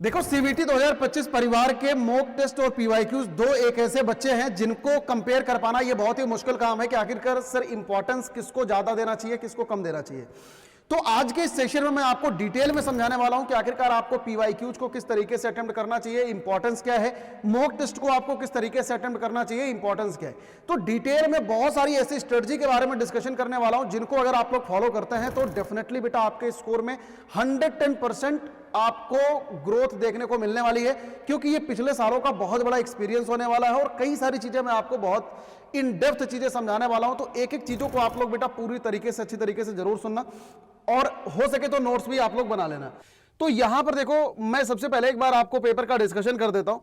देखो सीबीटी 2025 परिवार के मॉक टेस्ट और पीवाईक्यूज दो एक ऐसे बच्चे हैं जिनको कंपेयर कर पाना ये बहुत ही मुश्किल काम है कि आखिरकार सर इंपॉर्टेंस किसको ज्यादा देना चाहिए, किसको कम देना चाहिए। तो आज के इस सेशन में मैं आपको डिटेल में समझाने वाला हूं कि आखिरकार आपको पीवाईक्यूज को किस तरीके से अटेम्प्ट करना चाहिए, इंपॉर्टेंस क्या है, मॉक टेस्ट को आपको किस तरीके से अटेम्प्ट करना चाहिए, इंपॉर्टेंस क्या है। तो डिटेल में बहुत सारी ऐसी स्ट्रेटजी के बारे में डिस्कशन करने वाला हूं जिनको अगर आप लोग फॉलो करते हैं तो डेफिनेटली बेटा आपके स्कोर में 110% आपको ग्रोथ देखने को मिलने वाली है, क्योंकि ये पिछले सालों का बहुत बड़ा एक्सपीरियंस होने वाला है और कई सारी चीजें मैं आपको बहुत इन डेप्थ चीजें समझाने वाला हूं। तो एक एक चीजों को आप लोग बेटा पूरी तरीके से अच्छी तरीके से जरूर सुनना और हो सके तो नोट्स भी आप लोग बना लेना। तो यहां पर देखो, मैं सबसे पहले एक बार आपको पेपर का डिस्कशन कर देता हूं।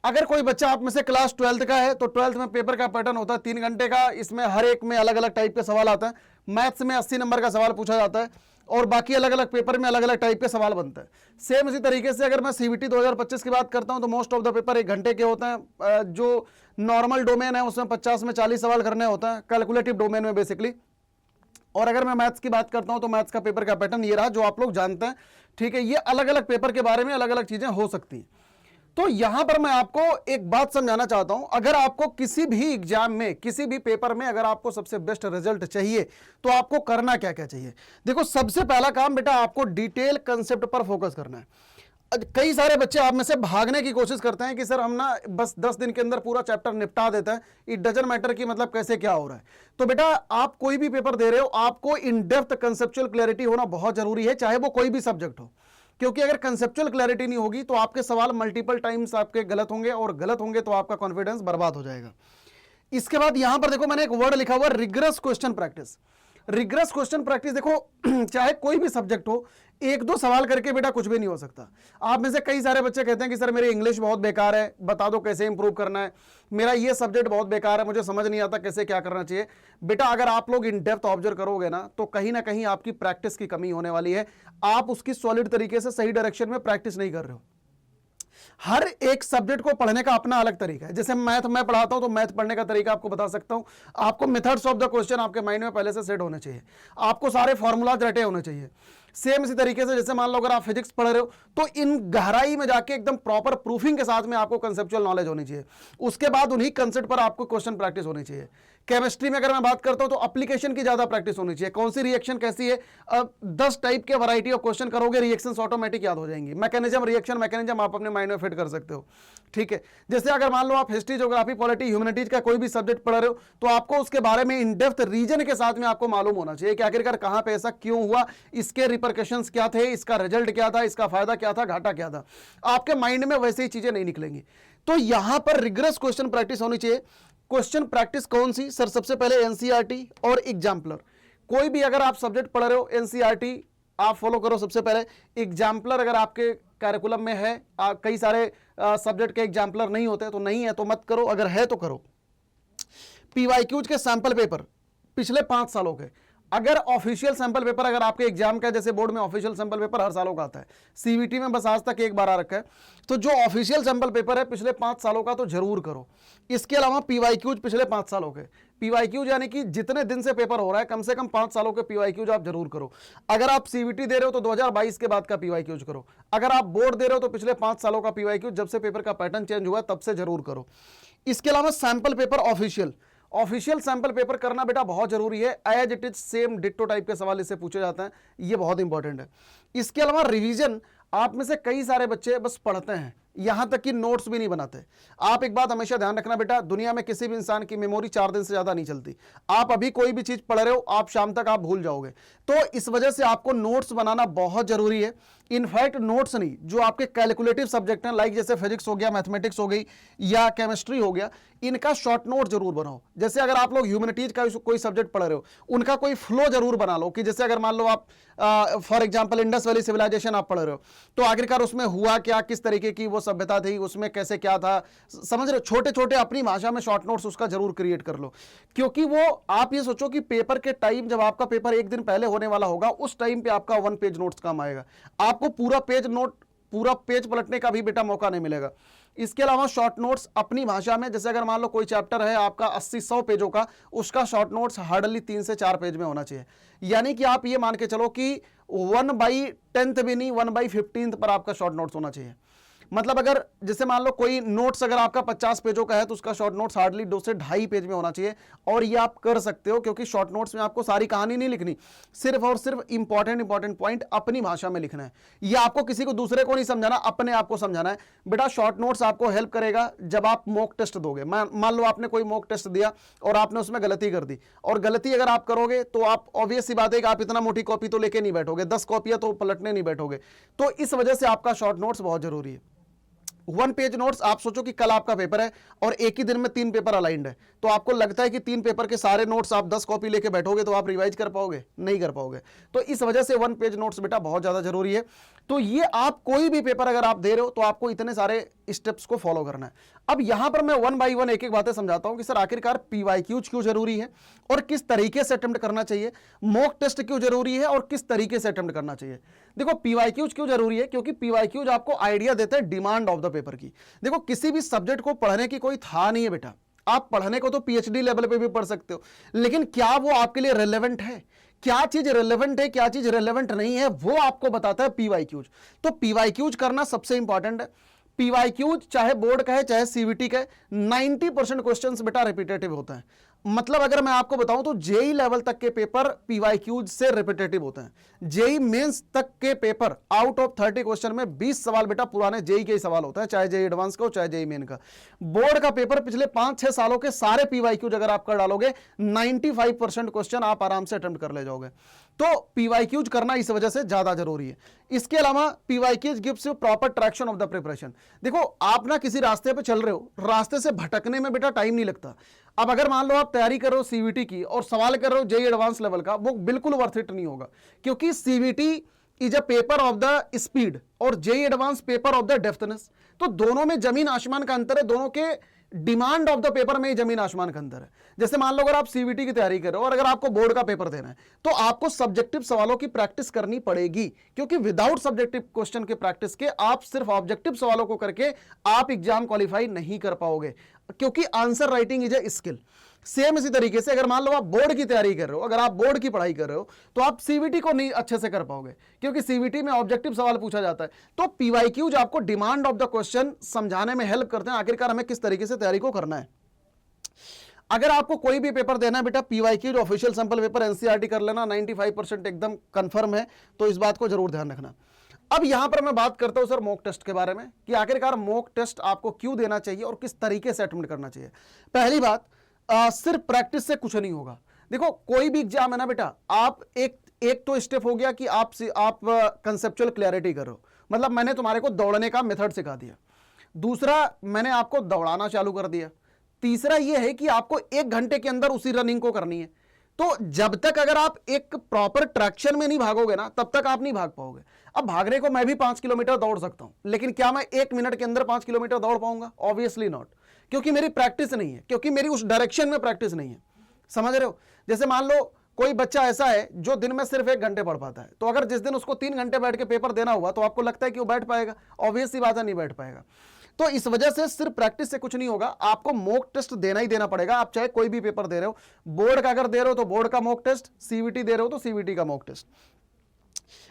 अगर कोई बच्चा आप में से क्लास 12th का है तो 12th में पेपर का पैटर्न होता है 3 घंटे का। इसमें हर एक में अलग अलग टाइप के सवाल आता है। मैथ्स में 80 नंबर का सवाल पूछा जाता है और बाकी अलग अलग पेपर में अलग अलग टाइप के सवाल बनते हैं। सेम इसी तरीके से अगर मैं सीबीटी 2025 की बात करता हूं तो मोस्ट ऑफ द पेपर 1 घंटे के होते हैं। जो नॉर्मल डोमेन है उसमें 50 में 40 सवाल करने होते हैं, कैलकुलेटिव डोमेन में बेसिकली। और अगर मैं मैथ्स की बात करता हूं तो मैथ्स का पेपर का पैटर्न ये रहा जो आप लोग जानते हैं, ठीक है। ये अलग अलग पेपर के बारे में अलग अलग चीजें हो सकती हैं। तो यहां पर मैं आपको एक बात समझाना चाहता हूं, अगर आपको किसी भी एग्जाम में, किसी भी पेपर में अगर आपको सबसे बेस्ट रिजल्ट चाहिए तो आपको करना क्या क्या चाहिए। देखो, सबसे पहला काम बेटा आपको डिटेल कंसेप्ट पर फोकस करना है। कई सारे बच्चे आप में से भागने की कोशिश करते हैं कि सर हम ना बस 10 दिन के अंदर पूरा चैप्टर निपटा देते हैं, इट डजंट मैटर कि मतलब कैसे क्या हो रहा है। तो बेटा आप कोई भी पेपर दे रहे हो, आपको इन डेप्थ कंसेप्चुअल क्लैरिटी होना बहुत जरूरी है, चाहे वो कोई भी सब्जेक्ट हो। क्योंकि अगर कंसेप्चुअल क्लैरिटी नहीं होगी तो आपके सवाल मल्टीपल टाइम्स आपके गलत होंगे और गलत होंगे तो आपका कॉन्फिडेंस बर्बाद हो जाएगा। इसके बाद यहां पर देखो, मैंने एक वर्ड लिखा हुआ rigorous question practice. Rigorous question practice देखो, चाहे कोई भी सब्जेक्ट हो, 1-2 सवाल करके बेटा कुछ भी नहीं हो सकता। आप में से कई सारे बच्चे कहते हैं कि सर मेरी इंग्लिश बहुत बेकार है, बता दो कैसे इंप्रूव करना है, मेरा ये सब्जेक्ट बहुत बेकार है, मुझे समझ नहीं आता कैसे क्या करना चाहिए। बेटा अगर आप लोग इन डेप्थ ऑब्जर्व करोगे ना तो कहीं ना कहीं आपकी प्रैक्टिस की कमी होने वाली है। आप उसकी सॉलिड तरीके से सही डायरेक्शन में प्रैक्टिस नहीं कर रहे हो। हर एक सब्जेक्ट को पढ़ने का अपना अलग तरीका है। जैसे मैथ मैं पढ़ाता हूं तो मैथ पढ़ने का तरीका आपको बता सकता हूं। आपको मेथड्स ऑफ द क्वेश्चन आपके माइंड में पहले से सेट होने चाहिए, आपको सारे फॉर्मूलाज रटे होने चाहिए। सेम इसी तरीके से जैसे मान लो अगर आप फिजिक्स पढ़ रहे हो तो इन गहराई में जाके एकदम प्रॉपर प्रूफिंग के साथ में आपको कंसेप्चुअल नॉलेज होनी चाहिए। उसके बाद उन्हीं कंसेप्ट पर आपको क्वेश्चन प्रैक्टिस होनी चाहिए। केमिस्ट्री में अगर मैं बात करता हूं तो एप्लीकेशन की ज्यादा प्रैक्टिस होनी चाहिए। कौन सी रिएक्शन कैसी है, 10 टाइप के वैरायटी ऑफ क्वेश्चन करोगे, रिएक्शंस ऑटोमेटिक याद हो जाएंगी। मैकेनिज्म, रिएक्शन मैकेनिज्म आप अपने माइंड में फिट कर सकते हो, ठीक है। जैसे अगर मान लो आप हिस्ट्री, ज्योग्राफी, पॉलिटी, ह्यूमैनिटीज का कोई भी सब्जेक्ट पढ़ रहे हो तो आपको उसके बारे में इन डेप्थ रीजन के साथ में आपको मालूम होना चाहिए कि आखिरकार कहां पे ऐसा क्यों हुआ, इसके रिपरकशंस क्या थे, इसका रिजल्ट क्या था, इसका फायदा क्या था, घाटा क्या था। आपके माइंड में वैसे ही चीजें नहीं निकलेंगी। तो यहां पर रिग्रेस क्वेश्चन प्रैक्टिस होनी चाहिए। क्वेश्चन प्रैक्टिस कौन सी सर? सबसे पहले एनसीईआरटी और एग्जाम्पलर। कोई भी अगर आप सब्जेक्ट पढ़ रहे हो, एनसीईआरटी आप फॉलो करो सबसे पहले। एग्जाम्पलर अगर आपके कैरिकुलम में है, कई सारे सब्जेक्ट के एग्जाम्पलर नहीं होते तो नहीं है तो मत करो, अगर है तो करो। पीवाईक्यूज के सैंपल पेपर पिछले 5 सालों के, अगर ऑफिशियल सैंपल पेपर अगर आपके एग्जाम का, जैसे बोर्ड में ऑफिशियल सैंपल पेपर हर सालों का आता है, सीबीटी में बस आज तक एक बार आ रखा है, तो जो ऑफिशियल सैंपल पेपर है पिछले 5 सालों का तो जरूर करो। इसके अलावा पीवाईक्यूज पिछले 5 सालों के, पीवाईक्यूज यानी कि जितने दिन से पेपर हो रहा है कम से कम 5 सालों के पीवाईक्यूज आप जरूर करो। अगर आप सीबीटी दे रहे हो तो 2022 के बाद का पीवाईक्यूज करो। अगर आप बोर्ड दे रहे हो तो पिछले 5 सालों का पीवाईक्यूज, जब से पेपर का पैटर्न चेंज हुआ तब से जरूर करो। इसके अलावा sample paper official sample paper करना बेटा बहुत जरूरी है। As it is same ditto type के सवाल इससे पूछे जाते हैं, ये बहुत इंपॉर्टेंट है। इसके अलावा रिवीजन, आप में से कई सारे बच्चे बस पढ़ते हैं, यहां तक कि नोट्स भी नहीं बनाते। आप एक बात हमेशा ध्यान रखना बेटा, दुनिया में किसी भी इंसान की मेमोरी 4 दिन से ज्यादा नहीं चलती। आप अभी कोई भी चीज पढ़ रहे हो, आप शाम तक आप भूल जाओगे। तो इस वजह से आपको नोट्स बनाना बहुत जरूरी है। इनफैक्ट नोट्स नहीं, जो आपके कैलकुलेटिव सब्जेक्ट हैं, लाइक जैसे फिजिक्स हो गया, मैथमेटिक्स हो गई या केमिस्ट्री हो गया, इनका शॉर्ट नोट जरूर बनाओ। जैसे अगर आप लोग ह्यूमैनिटीज का कोई सब्जेक्ट पढ़ रहे हो, उनका कोई फ्लो जरूर बना लो कि जैसे अगर मान लो आप for example Indus Valley Civilisation आप पढ़ रहे हो तो आखिरकार उसमें हुआ क्या, किस तरीके की वो सभ्यता थी, उसमें कैसे क्या था, समझ रहे हो। छोटे छोटे अपनी भाषा में शॉर्ट नोट्स उसका जरूर क्रिएट कर लो, क्योंकि वो आप ये सोचो कि पेपर के टाइम, जब आपका पेपर 1 दिन पहले होने वाला होगा, उस टाइम पे आपका 1 पेज नोट्स काम आएगा। आपको पूरा पेज पलटने का भी बेटा मौका नहीं मिलेगा। इसके अलावा शॉर्ट नोट्स अपनी भाषा में, जैसे अगर मान लो कोई चैप्टर है आपका 80-100 पेजों का, उसका शॉर्ट नोट्स हार्डली 3 से 4 पेज में होना चाहिए। यानी कि आप ये मान के चलो कि 1/10 भी नहीं, 1/15 पर आपका शॉर्ट नोट्स होना चाहिए। मतलब अगर जैसे मान लो कोई नोट्स अगर आपका 50 पेजों का है तो उसका शॉर्ट नोट्स हार्डली 2 से 2.5 पेज में होना चाहिए। और ये आप कर सकते हो क्योंकि शॉर्ट नोट्स में आपको सारी कहानी नहीं लिखनी, सिर्फ और सिर्फ इंपॉर्टेंट पॉइंट अपनी भाषा में लिखना है। ये आपको किसी को दूसरे को नहीं समझाना, अपने आप को समझाना है। बेटा शॉर्ट नोट्स आपको हेल्प करेगा जब आप मॉक टेस्ट दोगे। मान लो आपने कोई मॉक टेस्ट दिया और आपने उसमें गलती कर दी, और गलती अगर आप करोगे तो आप ऑब्वियस सी बात है कि आप इतना मोटी कॉपी तो लेके नहीं बैठोगे, 10 कॉपियां तो पलटने नहीं बैठोगे। तो इस वजह से आपका शॉर्ट नोट्स बहुत जरूरी है। 1 पेज नोट्स, आप सोचो कि कल आपका पेपर है और एक ही दिन में 3 पेपर अलाइंड है, तो आपको लगता है कि 3 पेपर के सारे नोट्स आप 10 कॉपी लेके बैठोगे तो आप रिवाइज कर पाओगे? नहीं कर पाओगे। तो इस वजह से 1 पेज नोट्स बेटा बहुत ज्यादा जरूरी है। तो ये आप कोई भी पेपर अगर आप दे रहे हो तो आपको इतने सारे स्टेप्स को फॉलो करना है। अब यहां पर मैं 1 बाई 1 एक एक बातें समझाता हूं कि सर आखिरकार पीवाईक्यूज क्यों जरूरी है और किस तरीके से अटेम्प्ट करना चाहिए, मॉक टेस्ट क्यों जरूरी है और किस तरीके से अटेम्प्ट करना चाहिए। देखो पीवाईक्यूज क्यों जरूरी है, क्योंकि पीवाईक्यूज आपको आइडिया देते हैं डिमांड ऑफ द पेपर की। देखो किसी भी सब्जेक्ट को पढ़ने की कोई था नहीं है बेटा, आप पढ़ने को तो पीएचडी लेवल पे भी पढ़ सकते हो, लेकिन क्या वो आपके लिए रेलेवेंट है, क्या चीज रेलेवेंट है क्या चीज रेलेवेंट नहीं है, वो आपको बताता है पीवाईक्यूज। तो पीवाईक्यूज करना सबसे इंपॉर्टेंट है। पीवाईक्यूज चाहे बोर्ड का है चाहे सीवीटी का है, 90% क्वेश्चंस बेटा रिपीटेटिव होता है। मतलब अगर मैं आपको बताऊं तो जेई लेवल तक के पेपर पीवाईक्यूज से रिपीटेटिव होते हैं। जेई मेंस तक के पेपर आउट ऑफ 30 क्वेश्चन में 20 सवाल बेटा पुराने जेई के ही सवाल होते हैं, चाहे जेई एडवांस का हो चाहे जेई मेन का। बोर्ड का पेपर पिछले 5-6 सालों के सारे पीवाईक्यूज अगर आप कर डालोगे 95% क्वेश्चन आप आराम से अटेम्प्ट कर ले जाओगे। तो पीवाईक्यूज करना इस वजह से ज्यादा जरूरी है। इसके अलावा PYQs gives you proper traction of the preparation. देखो आप ना किसी रास्ते पे चल रहे हो, रास्ते से भटकने में बेटा टाइम नहीं लगता। अब अगर मान लो आप तैयारी कर रहे हो सीवीटी की और सवाल कर रहे हो जेई एडवांस लेवल का, वो बिल्कुल वर्थ इट नहीं होगा, क्योंकि CVT is a paper of the speed और JEE advance paper of the depthness. तो दोनों में जमीन आसमान का अंतर है, दोनों के डिमांड ऑफ द पेपर में जमीन आसमान का अंतर है। जैसे मान लो अगर आप सीवीटी की तैयारी कर रहे हो और अगर आपको बोर्ड का पेपर देना है तो आपको सब्जेक्टिव सवालों की प्रैक्टिस करनी पड़ेगी, क्योंकि विदाउट सब्जेक्टिव क्वेश्चन के प्रैक्टिस के आप सिर्फ ऑब्जेक्टिव सवालों को करके आप एग्जाम क्वालिफाई नहीं कर पाओगे, क्योंकि answer writing is a skill. Same इसी तरीके से अगर मान लो आप बोर्ड की तैयारी कर रहे हो, अगर आप बोर्ड की पढ़ाई कर रहे हो तो आप सीवीटी को नहीं अच्छे से कर पाओगे, क्योंकि सीवीटी में ऑब्जेक्टिव सवाल पूछा जाता है। तो पीवाईक्यूज आपको डिमांड ऑफ द क्वेश्चन समझाने में हेल्प करते हैं, आखिरकार हमें किस तरीके से तैयारी को करना है। अगर आपको कोई भी पेपर देना है बेटा PYQs official sample paper NCERT कर लेना, 95% एकदम कंफर्म है, तो इस बात को जरूर ध्यान रखना। अब यहां पर मैं बात करता हूं सर मॉक टेस्ट के बारे में कि आखिरकार मॉक टेस्ट आपको क्यों देना चाहिए और किस तरीके से अटेम्प्ट करना चाहिए। पहली बात, सिर्फ प्रैक्टिस से कुछ नहीं होगा। देखो कोई भी एग्जाम है ना बेटा, आप एक तो स्टेप हो गया कि आप कंसेप्चुअल क्लैरिटी करो, मतलब मैंने तुम्हारे को दौड़ने का मेथड सिखा दिया। दूसरा, मैंने आपको दौड़ाना चालू कर दिया। तीसरा यह है कि आपको 1 घंटे के अंदर उसी रनिंग को करनी है। तो जब तक अगर आप एक प्रॉपर ट्रैक्शन में नहीं भागोगे ना, तब तक आप नहीं भाग पाओगे। अब भागने को मैं भी 5 किलोमीटर दौड़ सकता हूं, लेकिन क्या मैं 1 मिनट के अंदर 5 किलोमीटर दौड़ पाऊंगा? ऑब्वियसली नॉट, क्योंकि मेरी प्रैक्टिस नहीं है, क्योंकि मेरी उस डायरेक्शन में प्रैक्टिस नहीं है। समझ रहे हो? जैसे मान लो कोई बच्चा ऐसा है जो दिन में सिर्फ 1 घंटे पढ़ पाता है, तो अगर जिस दिन उसको 3 घंटे बैठ के पेपर देना हुआ तो आपको लगता है कि वो बैठ पाएगा? ऑब्वियस सी बात है, नहीं बैठ पाएगा। तो इस वजह से सिर्फ प्रैक्टिस से कुछ नहीं होगा, आपको मॉक टेस्ट देना ही देना पड़ेगा। आप चाहे कोई भी पेपर दे रहे हो, बोर्ड का अगर दे रहे हो तो बोर्ड का मॉक टेस्ट, सीवीटी दे रहे हो तो सीवीटी का mock test.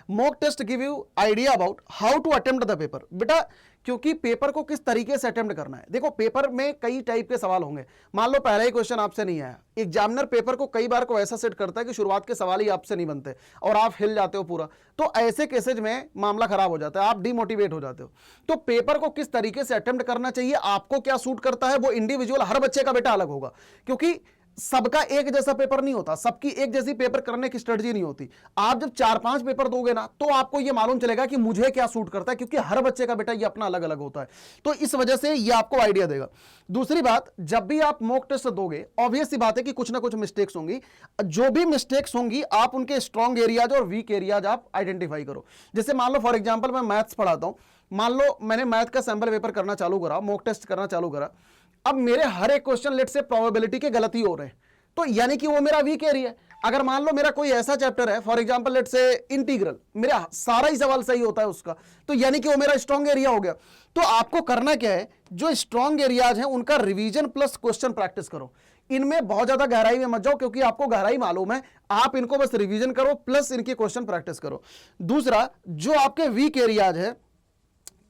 Mock test give you idea about how to attempt the paper. बेटा क्योंकि पेपर को किस तरीके से अटेम्प्ट करना है। देखो पेपर में कई टाइप के सवाल होंगे। मान लो पहला ही क्वेश्चन आपसे नहीं आया, एग्जामिनर पेपर को कई बार को ऐसा सेट करता है कि शुरुआत के सवाल ही आपसे नहीं बनते और आप हिल जाते हो पूरा। तो ऐसे केसेज में मामला खराब हो जाता है, आप डिमोटिवेट हो जाते हो। तो पेपर को किस तरीके से अटेम्प्ट करना चाहिए, आपको क्या सूट करता है, वो इंडिविजुअल हर बच्चे का बेटा अलग होगा, क्योंकि सबका एक जैसा पेपर नहीं होता, सबकी एक जैसी पेपर करने की स्ट्रेटजी नहीं होती। आप जब 4-5 पेपर दोगे ना तो आपको यह मालूम चलेगा कि मुझे क्या सूट करता है, क्योंकि हर बच्चे का बेटा ये अपना अलग अलग होता है। तो इस वजह से ये आपको आइडिया देगा। दूसरी बात, जब भी आप मॉक टेस्ट दोगे ऑब्वियस सी बात है कि कुछ ना कुछ मिस्टेक्स होंगी। जो भी मिस्टेक्स होंगी आप उनके स्ट्रॉन्ग एरियाज और वीक एरियाज आप आइडेंटिफाई करो। जैसे मान लो फॉर एग्जाम्पल मैं मैथ्स पढ़ाता हूं, मान लो मैंने मैथ का सैंपल पेपर करना चालू करा, मॉक टेस्ट करना चालू करा। अब मेरे हर एक क्वेश्चन लेट से प्रोबेबिलिटी के गलती हो रहे हैं, तो यानी कि वो मेरा वीक एरिया है। अगर मान लो मेरा कोई ऐसा चैप्टर है फॉर एग्जांपल लेट से इंटीग्रल, मेरा सारा ही सवाल सही होता है उसका, तो यानी कि वो मेरा स्ट्रॉन्ग एरिया हो गया। तो आपको करना क्या है, जो स्ट्रॉन्ग एरियाज हैं उनका रिवीजन प्लस क्वेश्चन प्रैक्टिस करो, इनमें बहुत ज्यादा गहराई में मत जाओ, क्योंकि आपको गहराई मालूम है, आप इनको बस रिवीजन करो प्लस इनके क्वेश्चन प्रैक्टिस करो। दूसरा, जो आपके वीक एरियाज है,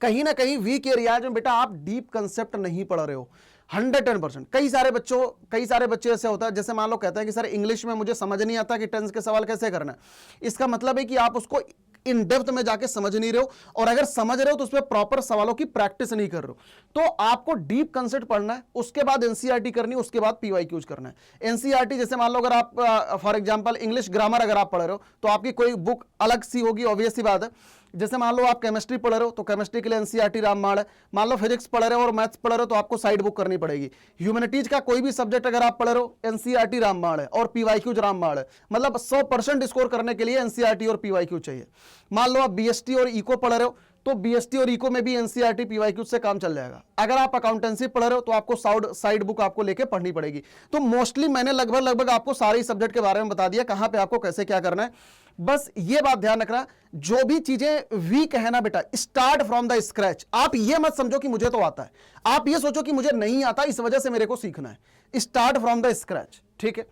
कहीं ना कहीं वीक एरियाज में बेटा आप डीप कंसेप्ट नहीं पढ़ रहे हो 110%। कई सारे बच्चे ऐसे होता है, जैसे मान लो कहते हैं कि सर इंग्लिश में मुझे समझ नहीं आता कि टेंस के सवाल कैसे करना है। इसका मतलब है कि आप उसको इन डेप्थ में जाके समझ नहीं रहे हो, और अगर समझ रहे हो तो उसमें प्रॉपर सवालों की प्रैक्टिस नहीं कर रहे हो। तो आपको डीप कंसेप्ट पढ़ना है, उसके बाद एनसीईआरटी करनी है, उसके बाद पीवाईक्यूज करना है। एनसीईआरटी जैसे मान लो अगर आप फॉर एग्जांपल इंग्लिश ग्रामर अगर आप पढ़ रहे हो तो आपकी कोई बुक अलग सी होगी, ऑब्वियस सी बात है। जैसे मान लो आप केमिस्ट्री पढ़ रहे हो तो केमिस्ट्री के लिए एनसीईआरटी रामबाण है। मान लो फिजिक्स पढ़ रहे हो और मैथ्स पढ़ रहे हो तो आपको साइड बुक करनी पड़ेगी। ह्यूमैनिटीज का कोई भी सब्जेक्ट अगर आप पढ़ रहे हो, एनसीईआरटी रामबाण है और पीवाईक्यूज रामबाण है। मतलब 100% स्कोर करने के लिए एनसीईआरटी और पीवाईक्यू चाहिए। मान लो आप बीएसटी और इको पढ़ रहे हो तो बीएसटी और इको में भी एनसीईआरटी पीवाईक्यू से काम चल जाएगा। अगर आप अकाउंटेंसी पढ़ रहे हो तो आपको साइड बुक आपको लेके पढ़नी पड़ेगी। तो मोस्टली मैंने लगभग आपको सारे सब्जेक्ट के बारे में बता दिया, कहां पे आपको कैसे क्या करना है। बस ये बात ध्यान रखना, जो भी चीजें वीक है ना बेटा, स्टार्ट फ्रॉम द स्क्रैच। आप ये मत समझो कि मुझे तो आता है, आप ये सोचो कि मुझे नहीं आता इस वजह से मेरे को सीखना है। स्टार्ट फ्रॉम द स्क्रैच, ठीक है।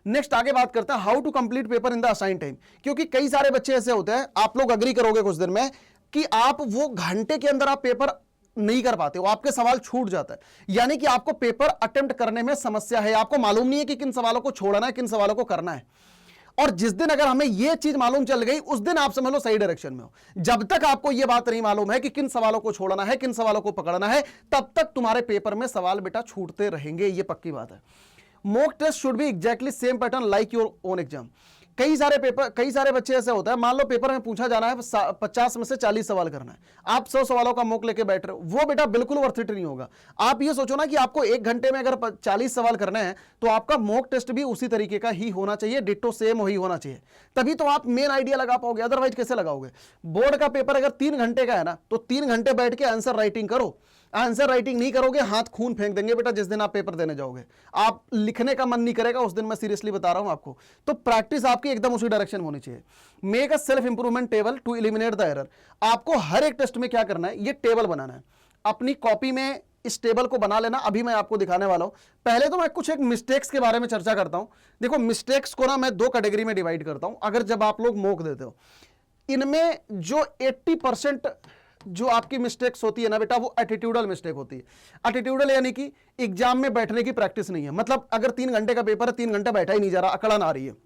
नेक्स्ट आगे बात करते हैं how to complete paper in the assign time. क्योंकि कई सारे बच्चे ऐसे होते हैं, आप लोग अग्री करोगे कुछ दिन में, कि आप वो घंटे के अंदर आप पेपर नहीं कर पाते हो, आपके सवाल छूट जाता है। यानी कि आपको पेपर अटेम्प्ट करने में समस्या है, आपको मालूम नहीं है कि किन सवालों को छोड़ना है, किन सवालों को करना है। और जिस दिन अगर हमें यह चीज मालूम चल गई, उस दिन आप समझ लो सही डायरेक्शन में हो। जब तक आपको यह बात नहीं मालूम है कि किन सवालों को छोड़ना है, किन सवालों को पकड़ना है, तब तक तुम्हारे पेपर में सवाल बेटा छूटते रहेंगे, यह पक्की बात है। Mock test should be exactly same pattern like your own exam. कई सारे बच्चे ऐसे होता है, मान लो पेपर में पूछा जाना है 50 में से 40 सवाल करना है, आप 100 सवालों का मॉक लेके बैठ रहे हो, वो बेटा बिल्कुल वर्थ इट नहीं होगा। आप ये सोचो ना कि आपको 1 घंटे में अगर 40 सवाल करने हैं तो आपका मॉक टेस्ट भी उसी तरीके का ही होना चाहिए, डिट्टो सेम ही होना चाहिए, तभी तो आप मेन आइडिया लगा पाओगे। अदरवाइज कैसे लगाओगे? बोर्ड का पेपर अगर 3 घंटे का है ना, तो 3 घंटे बैठ के आंसर राइटिंग करो। आंसर राइटिंग नहीं करोगे, हाथ खून फेंक देंगे बेटा जिस दिन आप पेपर देने जाओगे, आप लिखने का मन नहीं करेगा उस दिन, मैं सीरियसली बता रहा हूं आपको। तो प्रैक्टिस आपकी एकदम उसी डायरेक्शन में होनी चाहिए। Make a self improvement table to eliminate the error. आपको हर एक टेस्ट में क्या करना है, ये टेबल बनाना है। अपनी कॉपी में इस टेबल को बना लेना, अभी मैं आपको दिखाने वाला हूं। पहले तो मैं कुछ एक मिस्टेक्स के बारे में चर्चा करता हूं। देखो, मिस्टेक्स को ना मैं 2 कैटेगरी में डिवाइड करता हूं। अगर जब आप लोग मॉक देते हो, इनमें जो 80% जो आपकी मिस्टेक्स होती है ना बेटा, वो एटीट्यूडल मिस्टेक होती है। एटीट्यूडल यानी कि एग्जाम में बैठने की प्रैक्टिस नहीं है। मतलब अगर 3 घंटे का पेपर है, 3 घंटे बैठा ही नहीं जा रहा, अकड़न आ रही है।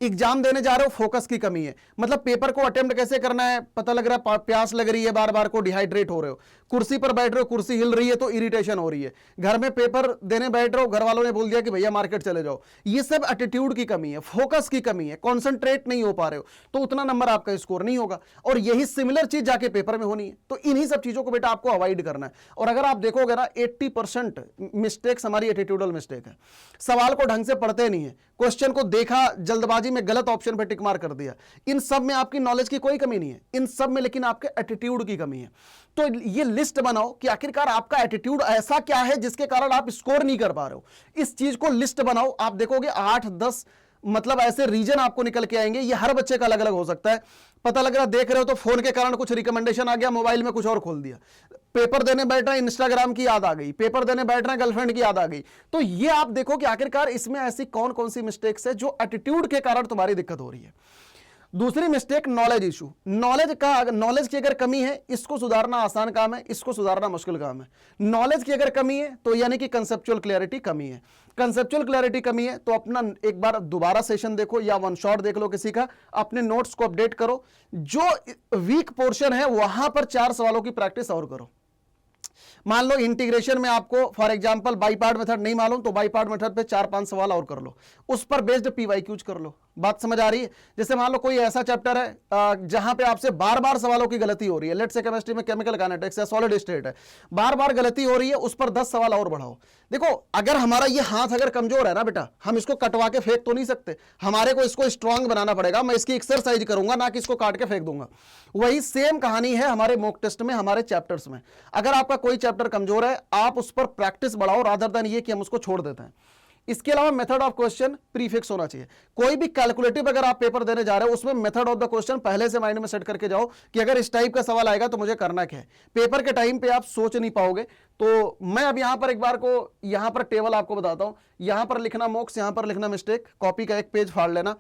एग्जाम देने जा रहे हो, फोकस की कमी है। मतलब पेपर को अटेम्प्ट कैसे करना है पता लग रहा है, प्यास लग रही है, बार बार को डिहाइड्रेट हो रहे हो, कुर्सी पर बैठ रहे हो, कुर्सी हिल रही है तो इरिटेशन हो रही है, घर में पेपर देने बैठ रहे हो, घर वालों ने बोल दिया कि भैया मार्केट चले जाओ। ये सब एटीट्यूड की कमी है, फोकस की कमी है, कॉन्सेंट्रेट नहीं हो पा रहे हो, तो उतना नंबर आपका स्कोर नहीं होगा। और यही सिमिलर चीज जाके पेपर में होनी है। तो इन्हीं सब चीजों को बेटा आपको अवॉइड करना है। और अगर आप देखोगे ना, 80% मिस्टेक्स हमारी एटीट्यूडल मिस्टेक है। सवाल को ढंग से पढ़ते नहीं है, क्वेश्चन को देखा, जल्दबाजी में गलत ऑप्शन पे टिक मार कर दिया। इन सब में आपकी नॉलेज की कोई कमी नहीं है, इन सब में लेकिन आपके एटीट्यूड की कमी है। तो ये लिस्ट बनाओ कि आखिरकार आपका एटीट्यूड ऐसा क्या है जिसके कारण आप स्कोर नहीं कर पा रहे हो। इस चीज को लिस्ट बनाओ। आप देखोगे 8-10 मतलब ऐसे रीजन आपको निकल के आएंगे। ये हर बच्चे का अलग अलग हो सकता है। पता लग रहा देख रहे हो तो फोन के कारण कुछ रिकमेंडेशन आ गया, मोबाइल में कुछ और खोल दिया। पेपर देने बैठ रहे हैं, इंस्टाग्राम की याद आ गई। पेपर देने बैठ रहे हैं, गर्लफ्रेंड की याद आ गई। तो ये आप देखो कि आखिरकार इसमें ऐसी कौन कौन सी मिस्टेक्स है जो एटीट्यूड के कारण तुम्हारी दिक्कत हो रही है। दूसरी मिस्टेक, नॉलेज इशू। नॉलेज की अगर कमी है, इसको सुधारना आसान काम है, इसको सुधारना मुश्किल काम है। नॉलेज की अगर कमी है तो यानी कि कंसेप्चुअल क्लैरिटी कमी है। कंसेप्चुअल क्लैरिटी कमी है तो अपना एक बार दोबारा सेशन देखो या वन शॉट देख लो किसी का, अपने नोट्स को अपडेट करो। जो वीक पोर्शन है वहां पर 4 सवालों की प्रैक्टिस और करो। मान लो इंटीग्रेशन में आपको for example by part method नहीं मालूम तो बाई पार्ट मेथड पे 4-5 सवाल और कर लो, उस पर बेस्ड पीवाईक्यूज कर लो। बात समझ आ रही है? जैसे मान लो कोई ऐसा चैप्टर है जहां पे आपसे बार बार सवालों की गलती हो रही है, लेट्स से केमिस्ट्री में केमिकल काइनेटिक्स या सॉलिड स्टेट है, बार बार गलती हो रही है, उस पर 10 सवाल और बढ़ाओ। देखो, अगर हमारा ये हाथ अगर कमजोर है ना बेटा, हम इसको कटवा के फेंक तो नहीं सकते, हमारे को इसको स्ट्रांग बनाना पड़ेगा। मैं इसकी एक्सरसाइज करूंगा, ना कि इसको काट के फेंक दूंगा। वही सेम कहानी है हमारे मॉक टेस्ट में, हमारे चैप्टर्स में। अगर आपका कोई चैप्टर कमजोर है, आप उस पर प्रैक्टिस बढ़ाओ, रादर देन ये कि हम उसको छोड़ देते हैं। इसके अलावा मेथड ऑफ क्वेश्चन प्रीफिक्स होना चाहिए। कोई भी कैलकुलेटिव अगर आप पेपर देने जा रहे हो उसमें मेथड ऑफ द क्वेश्चन पहले से माइंड में सेट करके जाओ कि अगर इस टाइप का सवाल आएगा तो मुझे करना क्या है। पेपर के टाइम पे आप सोच नहीं पाओगे। तो मैं अब यहां पर एक बार को यहां पर टेबल आपको बताता हूं, यहां पर लिखना मॉक्स, यहां पर लिखना मिस्टेक, कॉपी का एक पेज फाड़ लेना।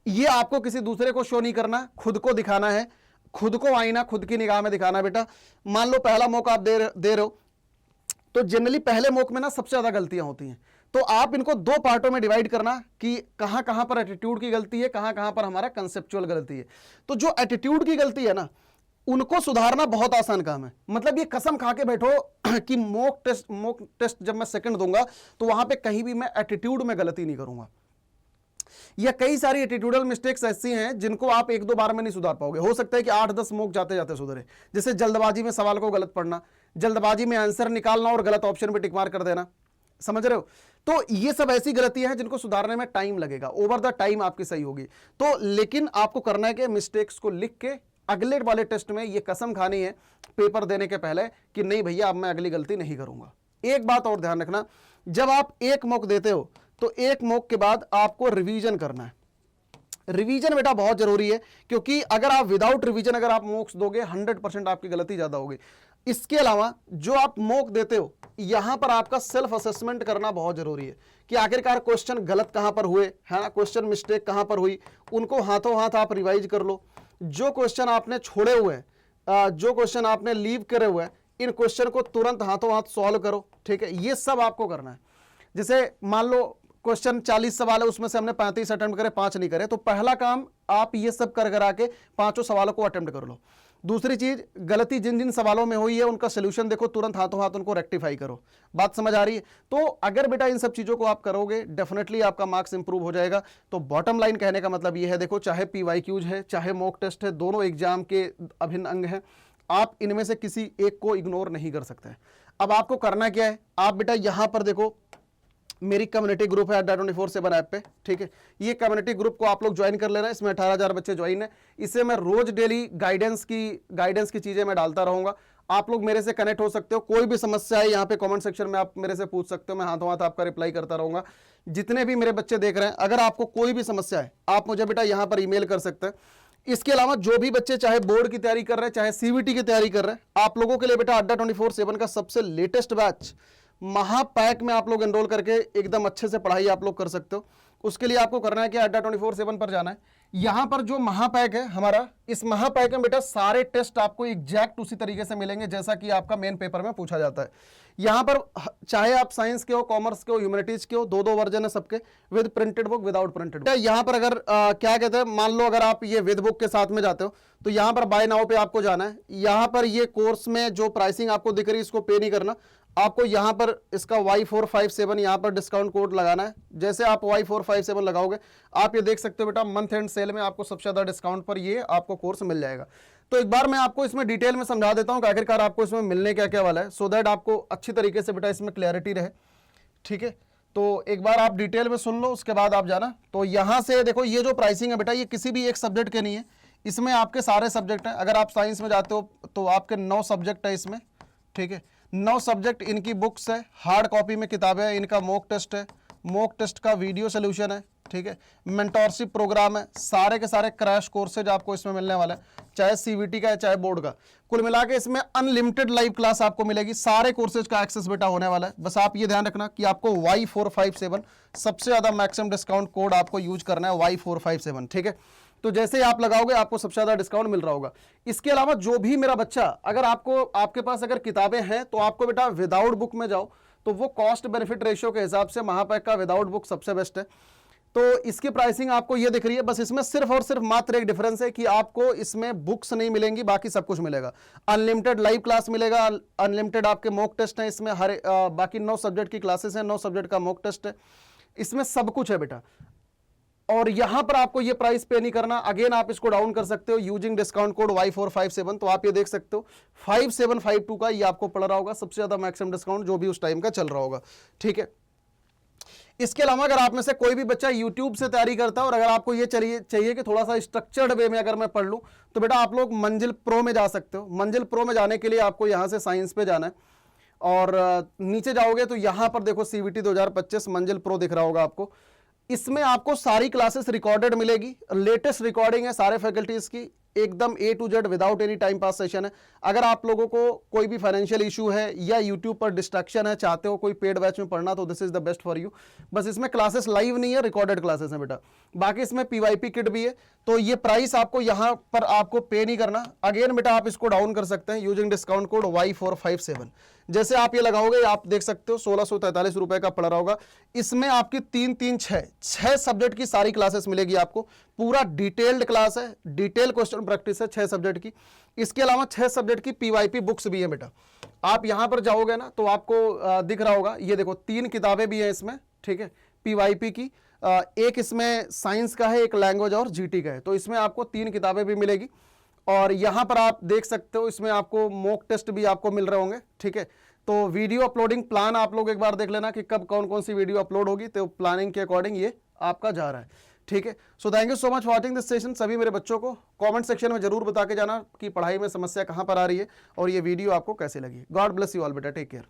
ये आपको किसी दूसरे को शो नहीं करना, खुद को दिखाना है, खुद को आईना खुद की निगाह में दिखाना। बेटा मान लो पहला मौका आप दे रहे हो, तो जनरली पहले मौक में ना सबसे ज्यादा गलतियां होती हैं। तो आप इनको दो पार्टों में डिवाइड करना कि कहां कहां पर एटीट्यूड की गलती है, कहां कहां पर हमारा कंसेप्चुअल गलती है। तो जो एटीट्यूड की गलती है ना, उनको सुधारना बहुत आसान काम है। मतलब ये कसम खा के बैठो कि मॉक टेस्ट जब मैं सेकंड दूंगा तो वहां पे कहीं भी मैं एटीट्यूड में गलती नहीं करूंगा। या कई सारी एटीट्यूडल मिस्टेक्स ऐसी हैं जिनको आप एक दो बार में नहीं सुधार पाओगे। हो सकता है कि 8-10 मॉक जाते जाते सुधरे। जैसे जल्दबाजी में सवाल को गलत पढ़ना, जल्दबाजी में आंसर निकालना और गलत ऑप्शन पे टिक मार कर देना, समझ रहे हो। तो ये सब ऐसी गलतियां हैं जिनको सुधारने में टाइम लगेगा, ओवर द टाइम आपकी सही होगी। तो लेकिन आपको करना है कि मिस्टेक्स को लिख के अगले वाले टेस्ट में ये कसम खानी है पेपर देने के पहले कि नहीं भैया अब मैं अगली गलती नहीं करूंगा। एक बात और ध्यान रखना, जब आप एक मॉक देते हो तो एक मॉक के बाद आपको रिवीजन करना है। रिवीजन बेटा बहुत जरूरी है, क्योंकि अगर आप विदाउट रिवीजन अगर आप मॉक्स दोगे 100% आपकी गलती ज्यादा होगी। इसके अलावा जो आप मॉक देते हो यहां पर आपका सेल्फ असेसमेंट करना बहुत जरूरी है कि आखिरकार क्वेश्चन गलत कहां पर हुए है ना, क्वेश्चन मिस्टेक कहां पर हुई, उनको हाथों हाथ आप रिवाइज कर लो। जो क्वेश्चन आपने छोड़े हुए हैं, जो क्वेश्चन आपने लीव करे हुए हैं, इन क्वेश्चन को तुरंत हाथों हाथ सॉल्व करो। ठीक है, ये सब आपको करना है। जैसे मान लो क्वेश्चन 40 सवाल है, उसमें से हमने 35 अटेम्प्ट करे, 5 नहीं करे, तो पहला काम आप ये सब कर करा के 5 सवालों को अटेम्प्ट कर लो। दूसरी चीज, गलती जिन जिन सवालों में हुई है उनका सोल्यूशन देखो, तुरंत हाथों हाथ उनको रेक्टिफाई करो। बात समझ आ रही है। तो अगर बेटा इन सब चीजों को आप करोगे डेफिनेटली आपका मार्क्स इंप्रूव हो जाएगा। तो बॉटम लाइन कहने का मतलब ये है, देखो चाहे पीवाईक्यूज है चाहे मॉक टेस्ट है, दोनों एग्जाम के अभिन्न अंग हैं। आप इनमें से किसी एक को इग्नोर नहीं कर सकते। अब आपको करना क्या है, आप बेटा यहां पर देखो मेरी कम्युनिटी ग्रुप है Adda24/7 ऐप पे। ठीक है, ये कम्युनिटी ग्रुप को आप लोग ज्वाइन कर लेना। इसमें 18,000 बच्चे ज्वाइन है। इससे मैं रोज डेली गाइडेंस की चीजें मैं डालता रहूंगा। आप लोग मेरे से कनेक्ट हो सकते हो। कोई भी समस्या है यहाँ पे कमेंट सेक्शन में आप मेरे से पूछ सकते हो, मैं हाथों हाथ आपका रिप्लाई करता रहूंगा। जितने भी मेरे बच्चे देख रहे हैं, अगर आपको कोई भी समस्या है आप मुझे बेटा यहाँ पर ईमेल कर सकते हैं। इसके अलावा जो भी बच्चे चाहे बोर्ड की तैयारी कर रहे हैं चाहे सीवीटी की तैयारी कर रहे हैं, आप लोगों के लिए बेटा Adda24/7 का सबसे लेटेस्ट बैच महापैक में आप लोग एनरोल करके एकदम अच्छे से पढ़ाई आप लोग कर सकते हो। उसके लिए आपको करना है कि Adda24/7 पर जाना है। यहां पर जो महापैक है हमारा, इस महापैक में बेटा सारे टेस्ट आपको एग्जैक्ट उसी तरीके से मिलेंगे जैसा कि आपका मेन पेपर में पूछा जाता है। यहां पर चाहे आप साइंस के हो, कॉमर्स के हो, ह्यूमैनिटीज के हो, दो वर्जन है सबके, with printed book without printed book. यहां पर अगर क्या कहते हैं, मान लो अगर आप ये विद बुक के साथ में जाते हो तो यहां पर बाय नाउ पे आपको जाना है। यहां पर ये कोर्स में जो प्राइसिंग आपको दिख रही है इसको पे नहीं करना, आपको यहां पर इसका Y457 यहां पर डिस्काउंट कोड लगाना है। जैसे आप Y457 लगाओगे आप ये देख सकते हो बेटा मंथ एंड सेल में आपको सबसे ज्यादा डिस्काउंट पर ये आपको कोर्स मिल जाएगा। तो एक बार मैं आपको इसमें डिटेल में समझा देता हूं कि आखिरकार आपको इसमें मिलने क्या क्या वाला है, सो दैट आपको अच्छी तरीके से बेटा इसमें क्लैरिटी रहे। ठीक है, तो एक बार आप डिटेल में सुन लो, उसके बाद आप जाना। तो यहां से देखो ये जो प्राइसिंग है बेटा ये किसी भी एक सब्जेक्ट के नहीं है, इसमें आपके सारे सब्जेक्ट हैं। अगर आप साइंस में जाते हो तो आपके 9 सब्जेक्ट है इसमें। ठीक है, 9 सब्जेक्ट, इनकी बुक्स है, हार्ड कॉपी में किताबें हैं, इनका मॉक टेस्ट है, मॉक टेस्ट का वीडियो सोल्यूशन है। ठीक है, मेंटोरशिप प्रोग्राम है, सारे के सारे क्रैश कोर्सेज आपको इसमें मिलने वाले हैं, चाहे सीवीटी का है चाहे बोर्ड का। कुल मिला के इसमें अनलिमिटेड लाइव क्लास आपको मिलेगी, सारे कोर्सेज का एक्सेस बेटा होने वाला है। बस आप ये ध्यान रखना कि आपको Y457 सबसे ज्यादा मैक्सिमम डिस्काउंट कोड आपको यूज करना है, Y457। ठीक है, तो जैसे आप लगाओगे आपको सबसे ज्यादा डिस्काउंट मिल रहा होगा। इसके अलावा जो भी मेरा बच्चा, अगर आपके पास अगर किताबें हैं तो आपको बेटा विदाउट बुक में जाओ, तो वो कॉस्ट बेनिफिट रेशियो के हिसाब से महापैक का विदाउट बुक सबसे बेस्ट है। तो इसकी प्राइसिंग आपको ये दिख रही है। बस इसमें सिर्फ और सिर्फ मात्र एक डिफरेंस है कि आपको इसमें बुक्स नहीं मिलेंगी, बाकी सब कुछ मिलेगा। अनलिमिटेड लाइव क्लास मिलेगा, अनलिमिटेड आपके मॉक टेस्ट है इसमें, बाकी 9 सब्जेक्ट की क्लासेस हैं, 9 सब्जेक्ट का मॉक टेस्ट है, इसमें सब कुछ है बेटा। और यहां पर आपको ये प्राइस पे नहीं करना। अगेन आप इसको डाउन कर सकते हो यूजिंग डिस्काउंट कोड Y457। तो आप ये देख सकते हो 5752 का ये आपको पड़ रहा होगा, सबसे ज्यादा मैक्सिमम डिस्काउंट जो भी उस टाइम का चल रहा होगा। ठीक है, इसके अलावा अगर आप में से कोई भी बच्चा YouTube से तैयारी करता है और अगर आपको ये चाहिए कि थोड़ा सा स्ट्रक्चर्ड वे में अगर मैं पढ़ लूं, तो बेटा आप लोग मंजिल प्रो में जा सकते हो। मंजिल प्रो में जाने के लिए आपको यहां से साइंस पे जाना है। और नीचे जाओगे तो यहां पर देखो CVT 2025 मंजिल प्रो दिख रहा होगा आपको। इसमें आपको सारी क्लासेस रिकॉर्डेड मिलेगी, लेटेस्ट रिकॉर्डिंग है सारे फैकल्टीज की, एकदम A to Z without any time pass session है। अगर आप लोगों को कोई भी फाइनेंशियल इशू है या यूट्यूब पर डिस्ट्रैक्शन है, चाहते हो कोई पेड बैच में पढ़ना, तो this is the best for you. बस इसमें क्लासेस लाइव नहीं है, रिकॉर्डेड क्लासेस हैं बेटा। बाकी इसमें PYP किट भी है, तो ये प्राइस आपको यहां पर आपको पे नहीं करना। अगेन बेटा आप इसको डाउन कर सकते हैं यूजिंग डिस्काउंट कोड Y457। जैसे आप ये लगाओगे, आप देख सकते हो 1643 रुपए का पड़ रहा होगा। इसमें आपकी 6 सब्जेक्ट की सारी क्लासेस मिलेगी आपको। पूरा डिटेल्ड क्लास है, डिटेल क्वेश्चन प्रैक्टिस है 6 सब्जेक्ट की। इसके अलावा 6 सब्जेक्ट की PYP बुक्स भी है बेटा। आप यहां पर जाओगे ना तो आपको दिख रहा होगा, ये देखो 3 किताबें भी है इसमें, ठीक है, PYP की। एक इसमें साइंस का है, एक लैंग्वेज और GT का है, तो इसमें आपको 3 किताबें भी मिलेगी। और यहां पर आप देख सकते हो इसमें आपको मॉक टेस्ट भी आपको मिल रहे होंगे, ठीक है। तो वीडियो अपलोडिंग प्लान आप लोग एक बार देख लेना कि कब कौन कौन सी वीडियो अपलोड होगी, तो प्लानिंग के अकॉर्डिंग ये आपका जा रहा है, ठीक है। So thank you so much for watching this session. सभी मेरे बच्चों को कमेंट सेक्शन में जरूर बता के जाना कि पढ़ाई में समस्या कहां पर आ रही है और ये वीडियो आपको कैसे लगी। गॉड ब्लेस यू ऑल बेटा, टेक केयर।